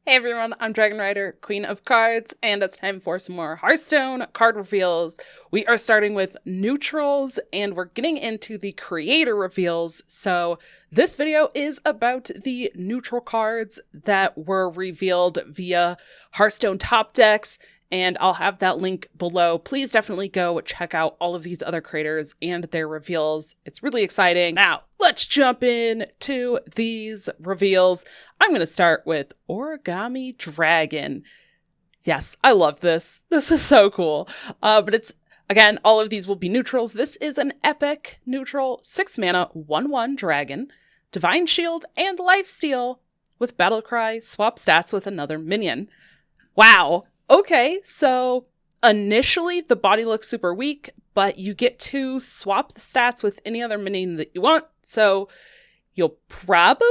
Hey everyone, I'm Dragon Rider, Queen of Cards, and it's time for some more Hearthstone card reveals. We are starting with neutrals, and we're getting into the creator reveals. So this video is about the neutral cards that were revealed via Hearthstone top decks, and I'll have that link below. Please definitely go check out all of these other creators and their reveals. It's really exciting. Now, let's jump in to these reveals. I'm going to start with Origami Dragon. Yes, I love this. This is so cool. But it's, again, all of these will be neutrals. This is an epic neutral 6 mana 1/1 dragon, Divine Shield, and Lifesteal with Battlecry. Swap stats with another minion. Wow. Okay, so initially the body looks super weak, but you get to swap the stats with any other minion that you want. So you'll probably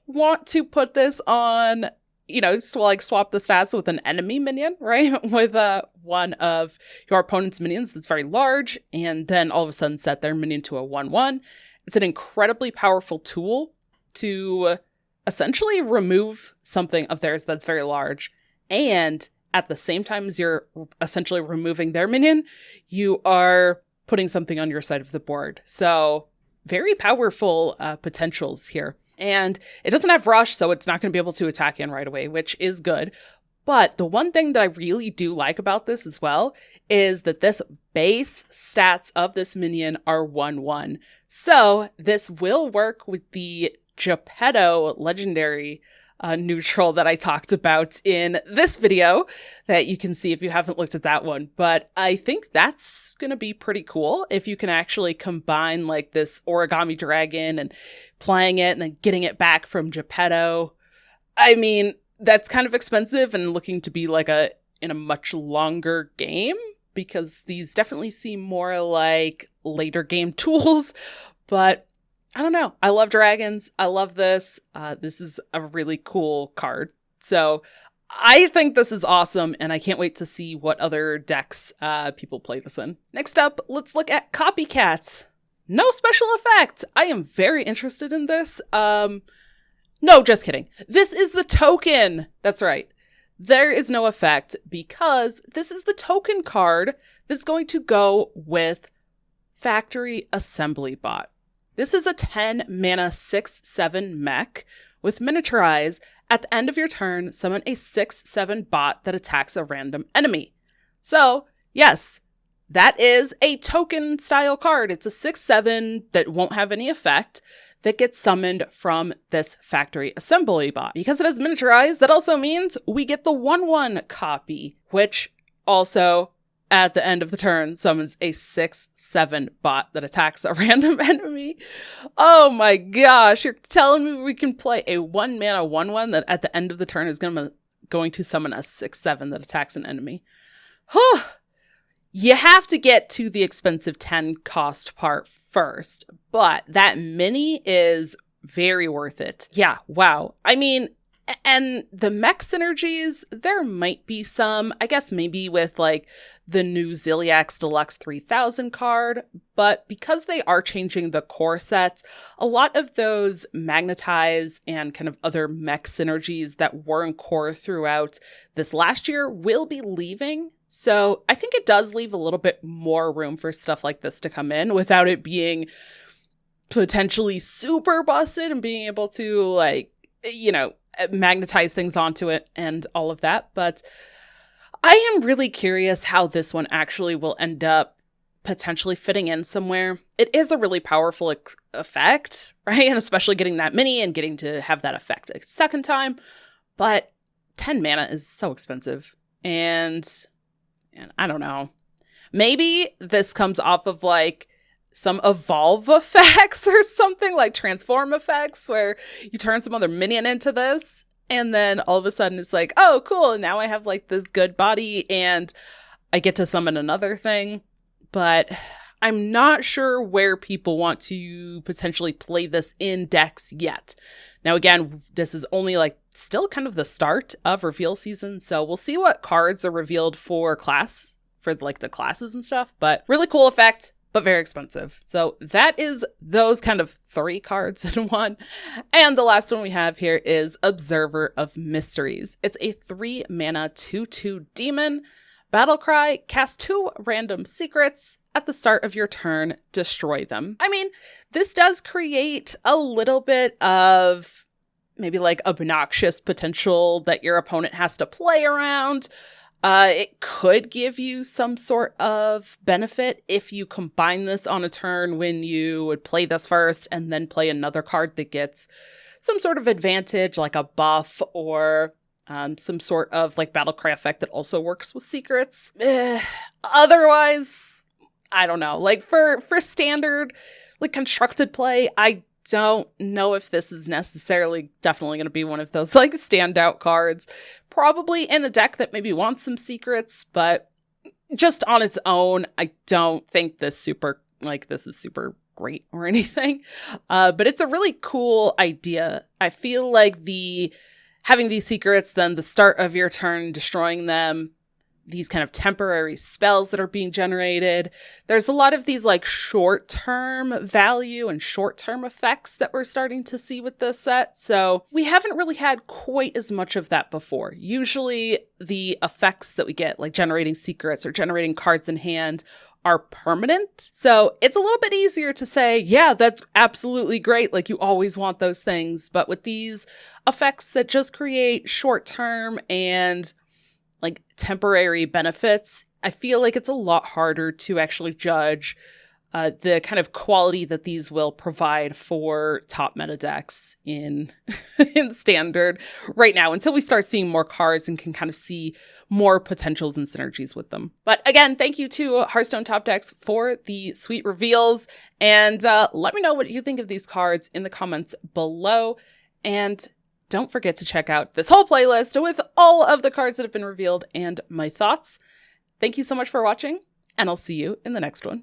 want to put this on, swap the stats with an enemy minion, right? With one of your opponent's minions that's very large, and then all of a sudden set their minion to a 1/1. It's an incredibly powerful tool to essentially remove something of theirs that's very large, and at the same time as you're essentially removing their minion, you are putting something on your side of the board. So very powerful potentials here. And it doesn't have rush, so it's not going to be able to attack in right away, which is good. But the one thing that I really do like about this as well is that this base stats of this minion are 1/1. So this will work with the Jepetto Legendary neutral that I talked about in this video that you can see if you haven't looked at that one. But I think that's going to be pretty cool if you can actually combine like this Origami Dragon and playing it and then getting it back from Jepetto. I mean, that's kind of expensive and looking to be like in a much longer game, because these definitely seem more like later game tools. But I don't know. I love dragons. I love this. This is a really cool card. So I think this is awesome, and I can't wait to see what other decks people play this in. Next up, let's look at Copycat. No special effect. I am very interested in this. No, just kidding. This is the token. That's right. There is no effect because this is the token card that's going to go with Factory Assemblybot. This is a 10 mana 6/7 mech with miniaturize. At the end of your turn, summon a 6/7 bot that attacks a random enemy. So, yes, that is a token style card. It's a 6/7 that won't have any effect that gets summoned from this Factory Assembly bot. Because it has miniaturized, that also means we get the 1/1 copy, which also at the end of the turn summons a 6/7 bot that attacks a random enemy. Oh my gosh, you're telling me we can play a 1 mana 1/1 that at the end of the turn is going to summon a 6/7 that attacks an enemy. You have to get to the expensive 10 cost part first, but that mini is very worth it. Yeah, wow. I mean, and the mech synergies, there might be some, I guess maybe with like the new Ziliax Deluxe 3000 card, but because they are changing the core sets, a lot of those magnetize and kind of other mech synergies that were in core throughout this last year will be leaving. So I think it does leave a little bit more room for stuff like this to come in without it being potentially super busted and being able to magnetize things onto it and all of that. But I am really curious how this one actually will end up potentially fitting in somewhere. It is a really powerful effect, right? And especially getting that mini and getting to have that effect a second time. But 10 mana is so expensive. And I don't know. Maybe this comes off of like some evolve effects or something, like transform effects, where you turn some other minion into this, and then all of a sudden it's like, oh, cool, and now I have like this good body, and I get to summon another thing. But I'm not sure where people want to potentially play this in decks yet. Now, again, this is only like still kind of the start of reveal season, so we'll see what cards are revealed for the classes and stuff. But really cool effect. but very expensive. So that is those kind of 3 cards in one. And the last one we have here is Observer of Mysteries. It's a 3 mana 2/2 demon. Battlecry, cast 2 random secrets. At the start of your turn, destroy them. I mean, this does create a little bit of maybe like obnoxious potential that your opponent has to play around. It could give you some sort of benefit if you combine this on a turn when you would play this first and then play another card that gets some sort of advantage, like a buff or some sort of like Battlecry effect that also works with secrets. Otherwise, I don't know. Like for standard, like constructed play, I don't know if this is necessarily definitely going to be one of those like standout cards. Probably in a deck that maybe wants some secrets, but just on its own, I don't think this is super great or anything. But it's a really cool idea. I feel like having these secrets, then the start of your turn, destroying them, these kind of temporary spells that are being generated. There's a lot of these like short-term value and short-term effects that we're starting to see with this set. So we haven't really had quite as much of that before. Usually the effects that we get, like generating secrets or generating cards in hand, are permanent. So it's a little bit easier to say, yeah, that's absolutely great. Like you always want those things. But with these effects that just create short-term and like temporary benefits, I feel like it's a lot harder to actually judge the kind of quality that these will provide for top meta decks in standard right now, until we start seeing more cards and can kind of see more potentials and synergies with them. But again, thank you to Hearthstone Top Decks for the sweet reveals, and let me know what you think of these cards in the comments below. And don't forget to check out this whole playlist with all of the cards that have been revealed and my thoughts. Thank you so much for watching, and I'll see you in the next one.